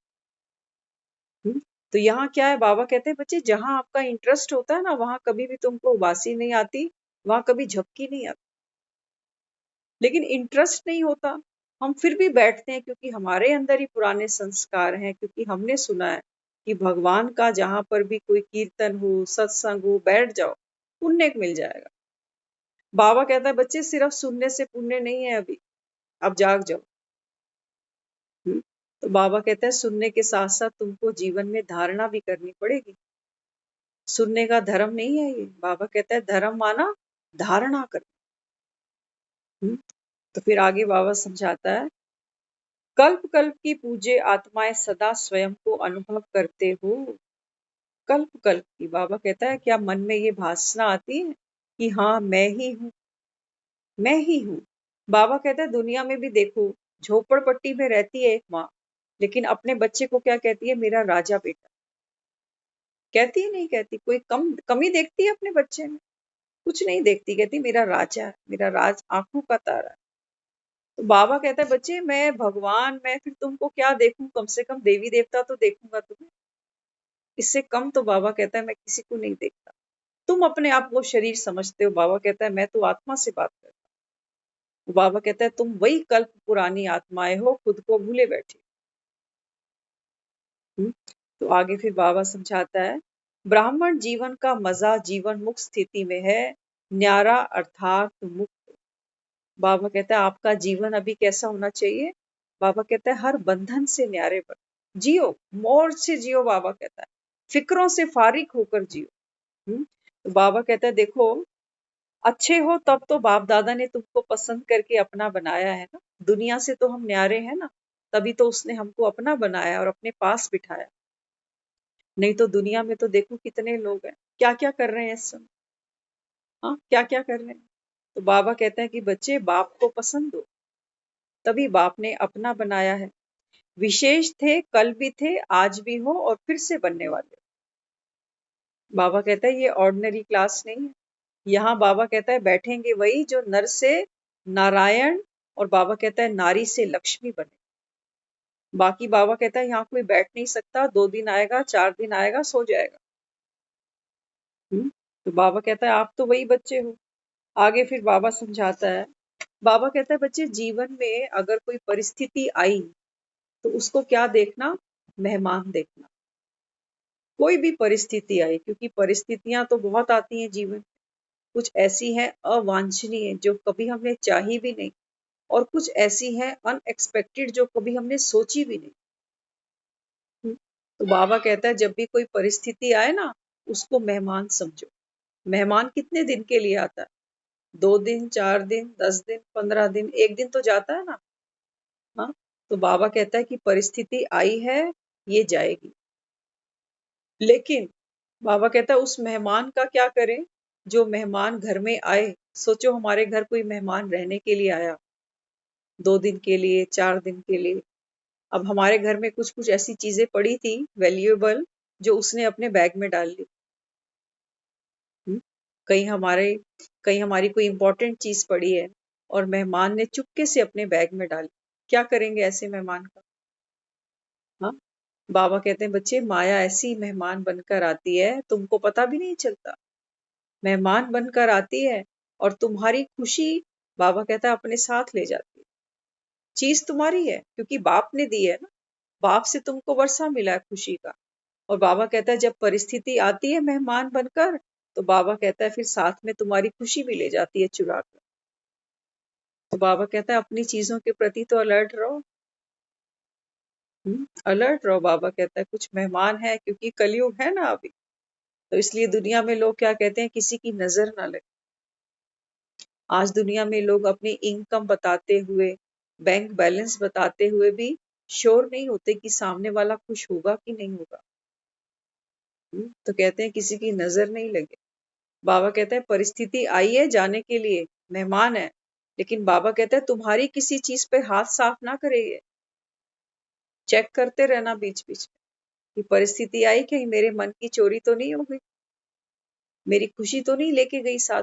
Speaker 2: तो यहाँ क्या है, बाबा कहते हैं बच्चे जहां आपका इंटरेस्ट होता है ना, वहां कभी भी तुमको उबासी नहीं आती, वहां कभी झपकी नहीं आती। लेकिन इंटरेस्ट नहीं होता, हम फिर भी बैठते हैं, क्योंकि हमारे अंदर ही पुराने संस्कार हैं, क्योंकि हमने सुना है कि भगवान का जहां पर भी कोई कीर्तन हो, सत्संग हो, बैठ जाओ, पुण्य मिल जाएगा। बाबा कहता है बच्चे सिर्फ सुनने से पुण्य नहीं है, अभी अब जाग जाओ। तो बाबा कहता है सुनने के साथ साथ तुमको जीवन में धारणा भी करनी पड़ेगी। सुनने का धर्म नहीं है ये, बाबा कहता है धर्म माना धारणा कर। तो फिर आगे बाबा समझाता है कल्प कल्प की पूज्य आत्माएं सदा स्वयं को अनुभव करते हो। कल्प कल्प की, बाबा कहता है क्या मन में ये भासना आती है कि हाँ मैं ही हूँ, मैं ही हूँ। बाबा कहता है दुनिया में भी देखो, झोपड़पट्टी में रहती है एक माँ, लेकिन अपने बच्चे को क्या कहती है, मेरा राजा बेटा। कहती है नहीं कहती? कोई कमी देखती है अपने बच्चे में? कुछ नहीं देखती, कहती मेरा राजा है, मेरा राज आंखों का तारा है। तो बाबा कहता है बच्चे मैं भगवान, मैं फिर तुमको क्या देखूं, कम से कम देवी देवता तो देखूंगा तुम्हें, इससे कम तो बाबा कहता है मैं किसी को नहीं देखता। तुम अपने आप को शरीर समझते हो, बाबा कहता है मैं तो आत्मा से बात करता हूँ। बाबा कहता है तुम वही कल्प पुरानी आत्माएं हो, खुद को भूले बैठे। तो आगे फिर बाबा समझाता है ब्राह्मण जीवन का मजा जीवन मुक्त स्थिति में है, न्यारा अर्थात मुक्त। बाबा कहता है आपका जीवन अभी कैसा होना चाहिए? बाबा कहता है हर बंधन से न्यारे बनो, जियो, मौज से जियो। बाबा कहता है फिक्रों से फारिग होकर जियो। तो बाबा कहता है देखो, अच्छे हो तब तो बाप दादा ने तुमको पसंद करके अपना बनाया है ना, दुनिया से तो हम न्यारे हैं ना, तभी तो उसने हमको अपना बनाया और अपने पास बिठाया। नहीं तो दुनिया में तो देखो कितने लोग हैं, क्या क्या कर रहे हैं इस समय। हाँ, क्या क्या कर रहे हैं। तो बाबा कहते हैं कि बच्चे बाप को पसंद हो, तभी बाप ने अपना बनाया है। विशेष थे, कल भी थे, आज भी हो और फिर से बनने वाले। बाबा कहता है ये ऑर्डिनरी क्लास नहीं है। यहाँ बाबा कहता है बैठेंगे वही जो नर से नारायण और बाबा कहता है नारी से लक्ष्मी बने। बाकी बाबा कहता है यहाँ कोई बैठ नहीं सकता, 2 दिन आएगा, 4 दिन आएगा, सो जाएगा। तो बाबा कहता है आप तो वही बच्चे हो। आगे फिर बाबा समझाता है, बाबा कहता है बच्चे जीवन में अगर कोई परिस्थिति आई तो उसको क्या देखना, मेहमान देखना। कोई भी परिस्थिति आई, क्योंकि परिस्थितियां तो बहुत आती हैं जीवन में, कुछ ऐसी हैं अवांछनीय जो कभी हमने चाही भी नहीं, और कुछ ऐसी हैं अनएक्सपेक्टेड जो कभी हमने सोची भी नहीं। तो बाबा कहता है जब भी कोई परिस्थिति आए ना, उसको मेहमान समझो। मेहमान कितने दिन के लिए आता है? 2 दिन, 4 दिन, 10 दिन, 15 दिन, एक दिन तो जाता है ना। हाँ, तो बाबा कहता है कि परिस्थिति आई है, ये जाएगी, लेकिन बाबा कहता है उस मेहमान का क्या करें जो मेहमान घर में आए। सोचो हमारे घर कोई मेहमान रहने के लिए आया, 2 दिन के लिए, 4 दिन के लिए। अब हमारे घर में कुछ कुछ ऐसी चीजें पड़ी थी वैल्यूएबल, जो उसने अपने बैग में डाल ली। हम्म? कहीं हमारे कहीं हमारी कोई इंपॉर्टेंट चीज पड़ी है और मेहमान ने चुपके से अपने बैग में डाली, क्या करेंगे ऐसे मेहमान का? हाँ, बाबा कहते हैं बच्चे, माया ऐसी मेहमान बनकर आती है, तुमको पता भी नहीं चलता। मेहमान बनकर आती है और तुम्हारी खुशी, बाबा कहता है, अपने साथ ले जाती है। चीज तुम्हारी है क्योंकि बाप ने दी है ना, बाप से तुमको वर्षा मिला है खुशी का। और बाबा कहता है जब परिस्थिति आती है मेहमान बनकर, तो बाबा कहता है फिर साथ में तुम्हारी खुशी भी ले जाती है चुरा कर। तो बाबा कहता है अपनी चीजों के प्रति तो अलर्ट रहो। अलर्ट रहो। बाबा कहता है कुछ मेहमान है, क्योंकि कलयुग है ना अभी, तो इसलिए दुनिया में लोग क्या कहते हैं, किसी की नजर ना लगे। आज दुनिया में लोग अपनी इनकम बताते हुए, बैंक बैलेंस बताते हुए भी श्योर नहीं होते कि सामने वाला खुश होगा कि नहीं होगा। तो कहते हैं किसी की नजर नहीं लगे। बाबा कहते हैं परिस्थिति आई है जाने के लिए, मेहमान है, लेकिन बाबा कहते हैं तुम्हारी किसी चीज पे हाथ साफ ना करेंगे। चेक करते रहना बीच बीच में कि परिस्थिति आई, कहीं मेरे मन की चोरी तो नहीं हो गई, मेरी खुशी तो नहीं लेके गई साथ,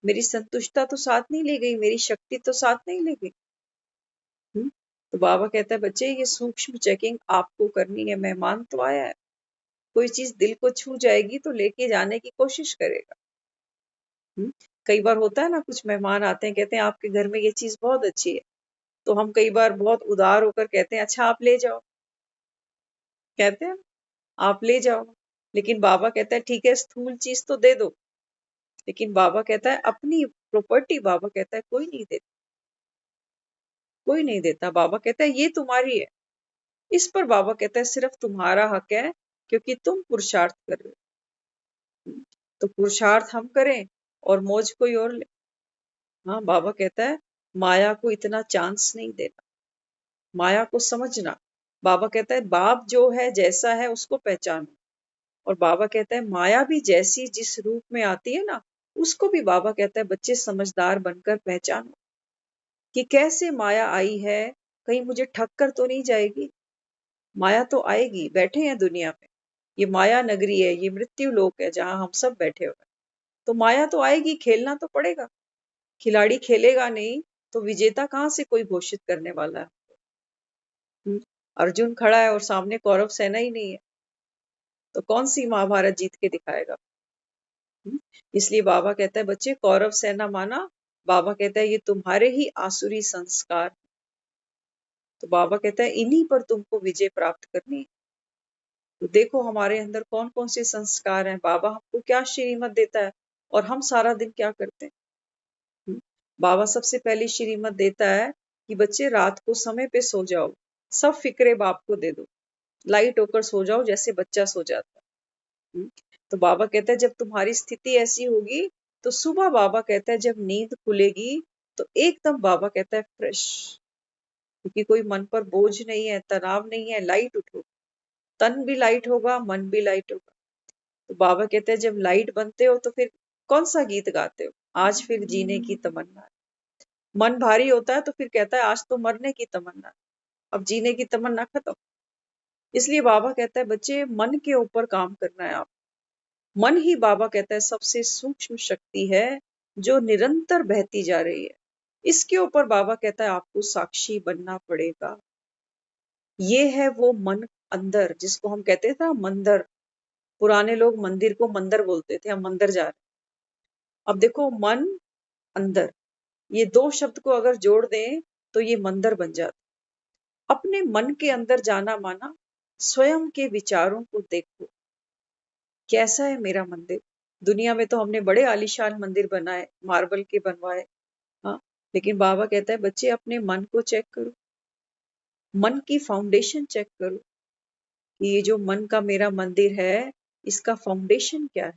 Speaker 2: मेरी संतुष्टता तो साथ नहीं ले गई, मेरी शक्ति तो साथ नहीं ले गई। तो बाबा कहता है बच्चे, ये सूक्ष्म चेकिंग आपको करनी है। मेहमान तो आया है, कोई चीज दिल को छू जाएगी तो लेके जाने की कोशिश करेगा। कई बार होता है ना, कुछ मेहमान आते हैं, कहते हैं आपके घर में ये चीज बहुत अच्छी है, तो हम कई बार बहुत उदार होकर कहते हैं अच्छा आप ले जाओ, कहते हैं आप ले जाओ। लेकिन बाबा कहता है ठीक है, स्थूल चीज तो दे दो, लेकिन बाबा कहता है अपनी प्रॉपर्टी, बाबा कहता है कोई नहीं देता, कोई नहीं देता। बाबा कहता है ये तुम्हारी है। इस पर बाबा कहता है सिर्फ तुम्हारा हक है, क्योंकि तुम पुरुषार्थ कर रहे हो। तो पुरुषार्थ हम करें और मौज कोई और ले। हाँ, बाबा कहता है माया को इतना चांस नहीं देना, माया को समझना। बाबा कहता है बाप जो है, जैसा है उसको पहचानो। और बाबा कहता है माया भी जैसी जिस रूप में आती है ना, उसको भी बाबा कहता है बच्चे समझदार बनकर पहचानो कि कैसे माया आई है, कहीं मुझे ठग कर तो नहीं जाएगी। माया तो आएगी, बैठे हैं दुनिया में, ये माया नगरी है, ये मृत्यु लोक है जहां हम सब बैठे हुए हैं। तो माया तो आएगी, खेलना तो पड़ेगा। खिलाड़ी खेलेगा नहीं तो विजेता कहाँ से कोई घोषित करने वाला है? अर्जुन खड़ा है और सामने कौरव सेना ही नहीं है, तो कौन सी महाभारत जीत के दिखाएगा? इसलिए बाबा कहता है बच्चे, कौरव सेना माना, बाबा कहता है ये तुम्हारे ही आसुरी संस्कार। तो बाबा कहता है इन्हीं पर तुमको विजय प्राप्त करनी है। तो देखो हमारे अंदर कौन कौन से संस्कार हैं, बाबा हमको क्या श्रीमत देता है और हम सारा दिन क्या करते हैं। बाबा सबसे पहली श्रीमत देता है कि बच्चे रात को समय पे सो जाओ, सब फिक्रे बाप को दे दो, लाइट होकर सो जाओ जैसे बच्चा सो जाता है। तो बाबा कहता है जब तुम्हारी स्थिति ऐसी होगी, तो सुबह बाबा कहता है जब नींद खुलेगी तो एकदम बाबा कहता है फ्रेश, क्योंकि कोई मन पर बोझ नहीं है, तनाव नहीं है, लाइट उठो, तन भी लाइट होगा, मन भी लाइट होगा। तो बाबा कहते हैं जब लाइट बनते हो तो फिर कौन सा गीत गाते हो? आज फिर जीने की तमन्ना है। मन भारी होता है तो फिर कहता है आज तो मरने की तमन्ना है, अब जीने की तमन्ना खत्म। इसलिए बाबा कहता है बच्चे, मन के ऊपर काम करना है आप। मन ही बाबा कहता है सबसे सूक्ष्म शक्ति है जो निरंतर बहती जा रही है। इसके ऊपर बाबा कहता है आपको साक्षी बनना पड़ेगा। ये है वो मन अंदर, जिसको हम कहते थे मंदिर। पुराने लोग मंदिर को मंदिर बोलते थे, हम मंदिर जा रहे हैं। अब देखो मन अंदर, ये दो शब्द को अगर जोड़ दें तो ये मंदिर बन जाता। अपने मन के अंदर जाना माना स्वयं के विचारों को देखो, कैसा है मेरा मंदिर। दुनिया में तो हमने बड़े आलीशान मंदिर बनाए, मार्बल के बनवाए, हाँ, लेकिन बाबा कहता है बच्चे अपने मन को चेक करो, मन की फाउंडेशन चेक करो कि ये जो मन का मेरा मंदिर है, इसका फाउंडेशन क्या है।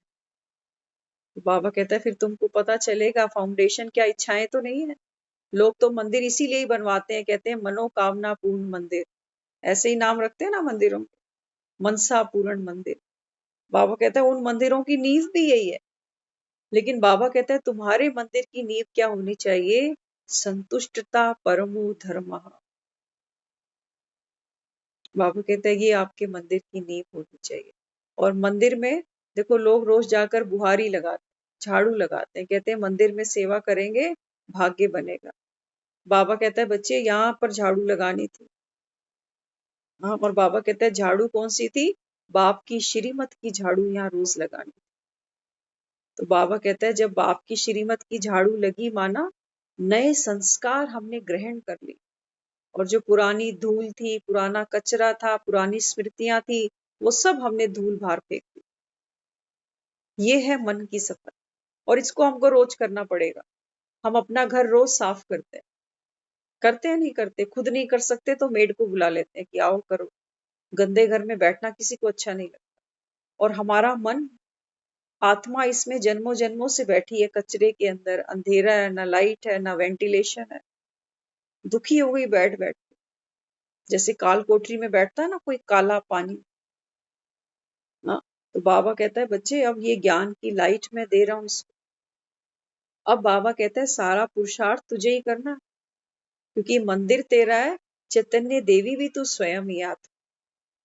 Speaker 2: तो बाबा कहता है फिर तुमको पता चलेगा फाउंडेशन क्या, इच्छाएं तो नहीं है। लोग तो मंदिर इसीलिए ही बनवाते हैं, कहते हैं मनोकामना पूर्ण मंदिर, ऐसे ही नाम रखते हैं ना मंदिरों के, मनसा पूर्ण मंदिर। बाबा कहता है उन मंदिरों की नींव भी यही है, लेकिन बाबा कहता है तुम्हारे मंदिर की नींव क्या होनी चाहिए? संतुष्टता परमो धर्मः। बाबा कहते हैं ये आपके मंदिर की नींव होनी चाहिए। और मंदिर में देखो लोग रोज जाकर बुहारी लगाते, झाड़ू लगाते हैं, कहते हैं मंदिर में सेवा करेंगे भाग्य बनेगा। बाबा कहता है बच्चे यहाँ पर झाड़ू लगानी थी। हाँ, और बाबा कहता है झाड़ू कौन सी थी? बाप की श्रीमत की झाड़ू यहाँ रोज लगानी। तो बाबा कहता है जब बाप की श्रीमत की झाड़ू लगी माना नए संस्कार हमने ग्रहण कर ली, और जो पुरानी धूल थी, पुराना कचरा था, पुरानी स्मृतियां थी, वो सब हमने धूल भार फेंक दी। ये है मन की सफाई, और इसको हमको रोज करना पड़ेगा। हम अपना घर रोज साफ करते हैं नहीं करते? खुद नहीं कर सकते तो मेड को बुला लेते हैं कि आओ करो। गंदे घर में बैठना किसी को अच्छा नहीं लगता। और हमारा मन, आत्मा इसमें जन्मों जन्मों से बैठी है कचरे के अंदर, अंधेरा है, ना लाइट है, ना वेंटिलेशन है, दुखी हो गई बैठ बैठ के। जैसे काल कोठरी में बैठता है ना कोई काला पानी ना। तो बाबा कहता है बच्चे अब ये ज्ञान की लाइट मैं दे रहा हूं इसको। अब बाबा कहता है सारा पुरुषार्थ तुझे ही करना, क्योंकि मंदिर तेरा है, चैतन्य देवी भी तू स्वयं ही आत्मा।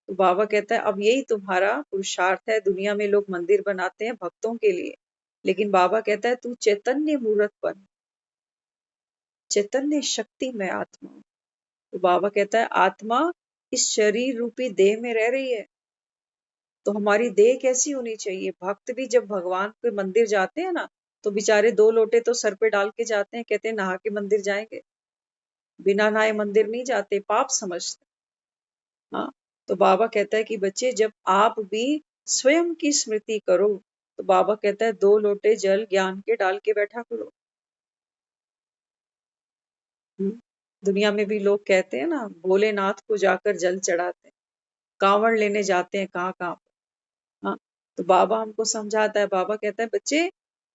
Speaker 2: तो बाबा कहता है अब यही तुम्हारा पुरुषार्थ है। दुनिया में लोग मंदिर बनाते हैं भक्तों के लिए, लेकिन बाबा कहता है तू चैतन्य मूर्त बन, चैतन्य शक्ति में आत्मा। तो बाबा कहता है आत्मा इस शरीर रूपी देह में रह रही है, तो हमारी देह कैसी होनी चाहिए? भक्त भी जब भगवान के मंदिर जाते हैं ना, तो बेचारे 2 लोटे तो सर पे डाल के जाते हैं, कहते हैं नहा के मंदिर जाएंगे। बिना नहाए मंदिर नहीं जाते, पाप समझते। हाँ, तो बाबा कहता है कि बच्चे जब आप भी स्वयं की स्मृति करो, तो बाबा कहता है 2 लोटे जल ज्ञान के डाल के बैठा करो। दुनिया में भी लोग कहते हैं ना भोलेनाथ को जाकर जल चढ़ाते हैं, कांवड़ लेने जाते हैं कहाँ कहाँ पर। हाँ, तो बाबा हमको समझाता है। बाबा कहता है बच्चे,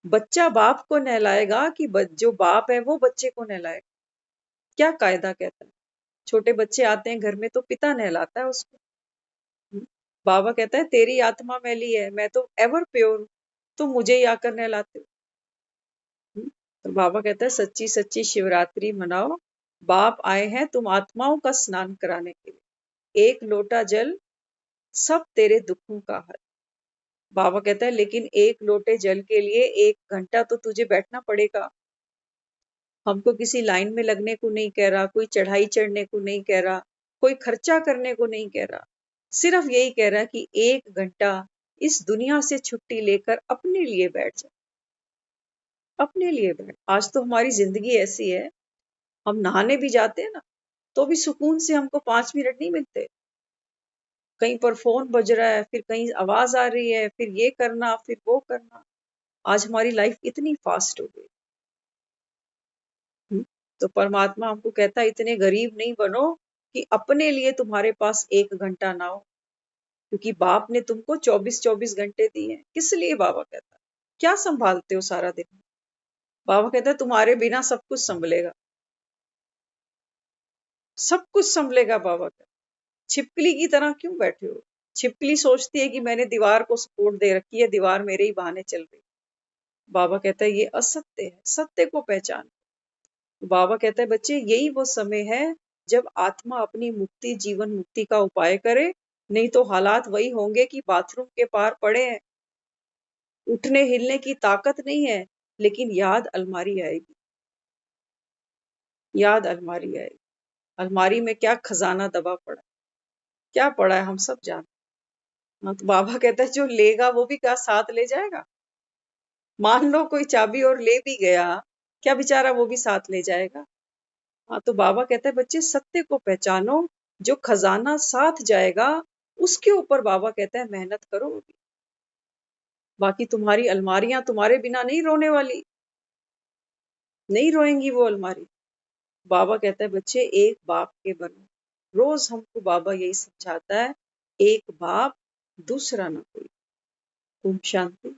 Speaker 2: बच्चा बाप को नहलाएगा कि जो बाप है वो बच्चे को नहलाएगा? क्या कायदा कहता है? छोटे बच्चे आते हैं घर में तो पिता नहलाता है उसको। बाबा कहता है तेरी आत्मा मैली है, मैं तो एवर प्योर हूं, तुम मुझे ही आकर नहलाते हो। तो बाबा कहता है सच्ची सच्ची शिवरात्रि मनाओ, बाप आए हैं तुम आत्माओं का स्नान कराने के लिए। 1 लोटा जल सब तेरे दुखों का हल। बाबा कहता है लेकिन 1 लोटे जल के लिए 1 घंटा तो तुझे बैठना पड़ेगा। हमको किसी लाइन में लगने को नहीं कह रहा, कोई चढ़ाई चढ़ने को नहीं कह रहा, कोई खर्चा करने को नहीं कह रहा, सिर्फ यही कह रहा है कि 1 घंटा इस दुनिया से छुट्टी लेकर अपने लिए बैठ जा, अपने लिए बैठ। आज तो हमारी जिंदगी ऐसी है, हम नहाने भी जाते हैं ना, तो भी सुकून से हमको 5 मिनट नहीं मिलते। कहीं पर फोन बज रहा है, फिर कहीं आवाज आ रही है, फिर ये करना, फिर वो करना। आज हमारी लाइफ इतनी फास्ट हो गई। तो परमात्मा हमको कहता है इतने गरीब नहीं बनो कि अपने लिए तुम्हारे पास 1 घंटा ना हो, क्योंकि बाप ने तुमको 24-24 घंटे दिए हैं। किस लिए? बाबा कहता है क्या संभालते हो सारा दिन? बाबा कहता है तुम्हारे बिना सब कुछ संभलेगा, सब कुछ संभलेगा। बाबा कहता है छिपकली की तरह क्यों बैठे हो? छिपकली सोचती है कि मैंने दीवार को सपोर्ट दे रखी है, दीवार मेरे ही बहाने चल रही। बाबा कहता है ये असत्य है, सत्य को पहचान। बाबा कहता है बच्चे यही वो समय है जब आत्मा अपनी मुक्ति, जीवन मुक्ति का उपाय करे, नहीं तो हालात वही होंगे कि बाथरूम के पार पड़े हैं, उठने हिलने की ताकत नहीं है, लेकिन याद अलमारी आएगी, याद अलमारी आएगी। अलमारी में क्या खजाना दबा पड़ा, क्या पड़ा है हम सब जानते। हाँ, तो बाबा कहता है जो लेगा वो भी क्या साथ ले जाएगा? मान लो कोई चाबी और ले भी गया, क्या बेचारा वो भी साथ ले जाएगा? हाँ, तो बाबा कहता है बच्चे सत्य को पहचानो, जो खजाना साथ जाएगा उसके ऊपर बाबा कहता है मेहनत करो। बाकी तुम्हारी अलमारियां तुम्हारे बिना नहीं रोने वाली, नहीं रोएंगी वो अलमारी। बाबा कहता है बच्चे एक बाप के बनो। रोज हमको बाबा यही समझाता है, एक बाप दूसरा ना कोई। ओम शांति।